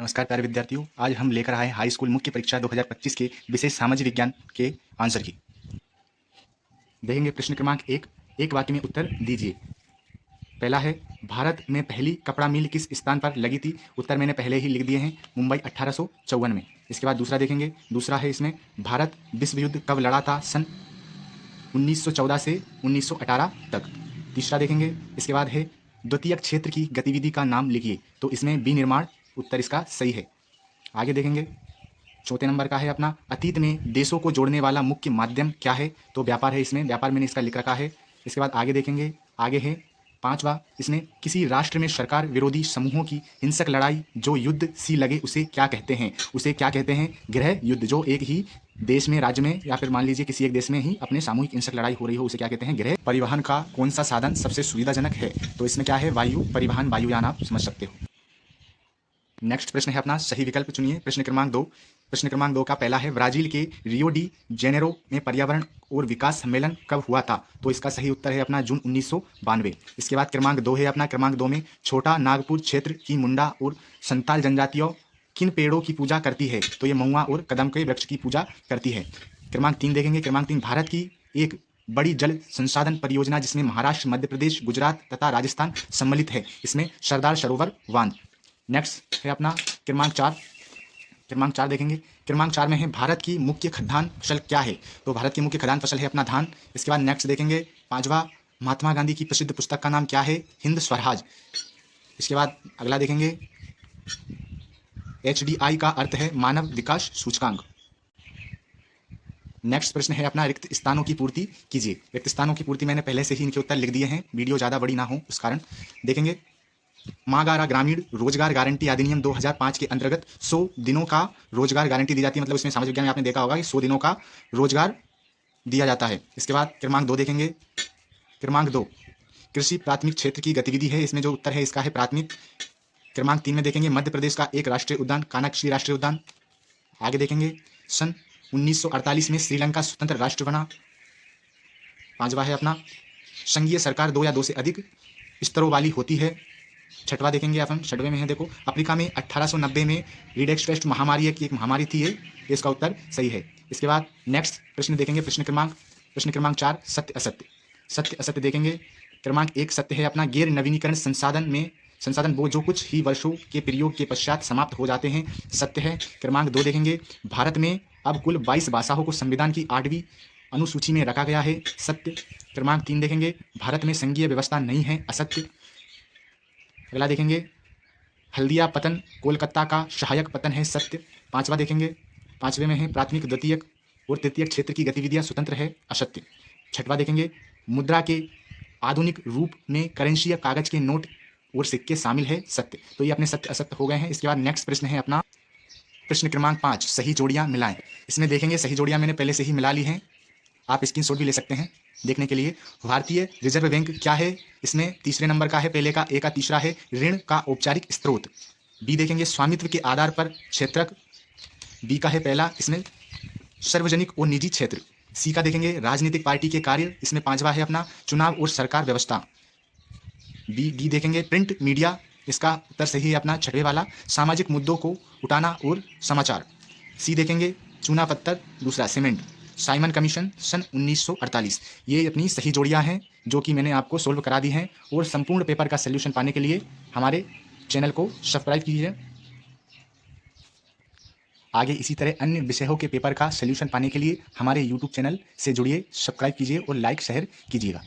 नमस्कार प्यारे विद्यार्थियों, आज हम लेकर आए हाई स्कूल मुख्य परीक्षा 2025 के विषय सामाजिक विज्ञान के आंसर की। देखेंगे प्रश्न क्रमांक एक वाक्य में उत्तर दीजिए। पहला है, भारत में पहली कपड़ा मिल किस स्थान पर लगी थी? उत्तर मैंने पहले ही लिख दिए हैं, मुंबई 1854 में। इसके बाद दूसरा देखेंगे, दूसरा है इसमें, भारत विश्व युद्ध कब लड़ा था? सन 1914 से 1918 तक। तीसरा देखेंगे, इसके बाद है, द्वितीयक क्षेत्र की गतिविधि का नाम लिखिए। तो इसमें विनिर्माण उत्तर इसका सही है। आगे देखेंगे, चौथे नंबर का है अपना, अतीत में देशों को जोड़ने वाला मुख्य माध्यम क्या है? तो व्यापार है, इसमें व्यापार मैंने इसका लिख रखा है। इसके बाद आगे देखेंगे, आगे है पांचवा, इसमें किसी राष्ट्र में सरकार विरोधी समूहों की हिंसक लड़ाई जो युद्ध सी लगे उसे क्या कहते हैं? उसे क्या कहते हैं? गृह युद्ध। जो एक ही देश में, राज्य में, या फिर मान लीजिए किसी एक देश में ही अपने सामूहिक हिंसक लड़ाई हो रही हो, उसे क्या कहते हैं? गृह। परिवहन का कौन सा साधन सबसे सुविधाजनक है? तो इसमें क्या है? वायु परिवहन, वायुयान आप समझ सकते हो। नेक्स्ट प्रश्न है अपना, सही विकल्प चुनिए। प्रश्न क्रमांक 2। प्रश्न क्रमांक 2 का पहला है, ब्राजील के रियो डी जेनेरो में पर्यावरण और विकास सम्मेलन कब हुआ था? तो इसका सही उत्तर है अपना जून 1992। इसके बाद क्रमांक 2 है अपना, क्रमांक 2 में, छोटा नागपुर क्षेत्र की मुंडा और संताल जनजातियों किन पेड़ों की पूजा करती है? तो ये महुआ और कदम के वृक्ष की पूजा करती है। क्रमांक 3 देखेंगे, क्रमांक 3, भारत की एक बड़ी जल संसाधन परियोजना जिसमें महाराष्ट्र, मध्य प्रदेश, गुजरात तथा राजस्थान सम्मिलित है, इसमें सरदार सरोवर बांध। नेक्स्ट है अपना क्रमांक 4। क्रमांक 4 देखेंगे, क्रमांक 4 में है, भारत की मुख्य खाद्यान्न फसल क्या है? तो भारत की मुख्य खाद्यान्न फसल है अपना धान। इसके बाद नेक्स्ट देखेंगे, पांचवा, महात्मा गांधी की प्रसिद्ध पुस्तक का नाम क्या है? हिंद स्वराज। इसके बाद अगला देखेंगे, HDI का अर्थ है मानव विकास सूचकांक। नेक्स्ट प्रश्न है अपना, रिक्त स्थानों की पूर्ति कीजिए। रिक्त स्थानों की पूर्ति मैंने पहले से ही इनके उत्तर लिख दिए हैं, वीडियो ज़्यादा बड़ी ना हो उस कारण। देखेंगे, मागारा ग्रामीण रोजगार गारंटी अधिनियम 2005 के अंतर्गत 100 दिनों का रोजगार गारंटी दी जाती है। मतलब इसमें सामाजिक विज्ञान में आपने देखा होगा कि 100 दिनों का रोजगार दिया जाता है। इसके बाद क्रमांक 2 देखेंगे, क्रमांक 2, कृषि प्राथमिक क्षेत्र की गतिविधि है, इसमें जो उत्तर है इसका है प्राथमिक। क्रमांक 3 में देखेंगे, मध्य प्रदेश का एक राष्ट्रीय उद्यान कान्हा राष्ट्रीय उद्यान। आगे देखेंगे, सन 1948 में श्रीलंका स्वतंत्र राष्ट्र बना। पांचवा है अपना, संघीय सरकार 2 या 2 से अधिक स्तरों वाली होती है। छठवा देखेंगे अपन, छठवें में है, देखो, अफ्रीका में 1890 में रीडेक्स पेस्ट महामारी की एक महामारी थी, ये इसका उत्तर सही है। इसके बाद नेक्स्ट प्रश्न देखेंगे, प्रश्न क्रमांक 4, सत्य असत्य। सत्य असत्य देखेंगे, क्रमांक 1 सत्य है अपना, गैर नवीनीकरण संसाधन वो जो कुछ ही वर्षों के प्रयोग के पश्चात समाप्त हो जाते हैं, सत्य है। क्रमांक 2 देखेंगे, भारत में अब कुल 22 भाषाओं को संविधान की 8वीं अनुसूची में रखा गया है, सत्य। क्रमांक 3 देखेंगे, भारत में संघीय व्यवस्था नहीं है, असत्य। अगला देखेंगे, हल्दिया पतन कोलकाता का सहायक पतन है, सत्य। पांचवा देखेंगे, पांचवे में है, प्राथमिक, द्वितीयक और तृतीयक क्षेत्र की गतिविधियां स्वतंत्र है, असत्य। छठवा देखेंगे, मुद्रा के आधुनिक रूप में करेंसी या कागज के नोट और सिक्के शामिल है, सत्य। तो ये अपने सत्य असत्य हो गए हैं। इसके बाद नेक्स्ट प्रश्न है अपना, प्रश्न क्रमांक 5, सही जोड़ियां मिलाएं। इसमें देखेंगे, सही जोड़ियां मैंने पहले से ही मिला ली हैं, आप स्क्रीनशॉट भी ले सकते हैं देखने के लिए। भारतीय रिजर्व बैंक क्या है? इसमें तीसरे नंबर का है, पहले का, ए का तीसरा है, ऋण का औपचारिक स्रोत। बी देखेंगे, स्वामित्व के आधार पर क्षेत्रक, बी का है पहला, इसमें सार्वजनिक और निजी क्षेत्र। सी का देखेंगे, राजनीतिक पार्टी के कार्य, इसमें पांचवा है अपना, चुनाव और सरकार व्यवस्था। डी देखेंगे, प्रिंट मीडिया, इसका उत्तर सही है अपना छठवें वाला, सामाजिक मुद्दों को उठाना और समाचार। सी देखेंगे, चूना पत्थर, दूसरा सीमेंट, साइमन कमीशन सन 1948। ये अपनी सही जोड़ियां हैं जो कि मैंने आपको सोल्व करा दी हैं। और संपूर्ण पेपर का सोल्यूशन पाने के लिए हमारे चैनल को सब्सक्राइब कीजिए। आगे इसी तरह अन्य विषयों के पेपर का सोल्यूशन पाने के लिए हमारे यूट्यूब चैनल से जुड़िए, सब्सक्राइब कीजिए और लाइक शेयर कीजिएगा।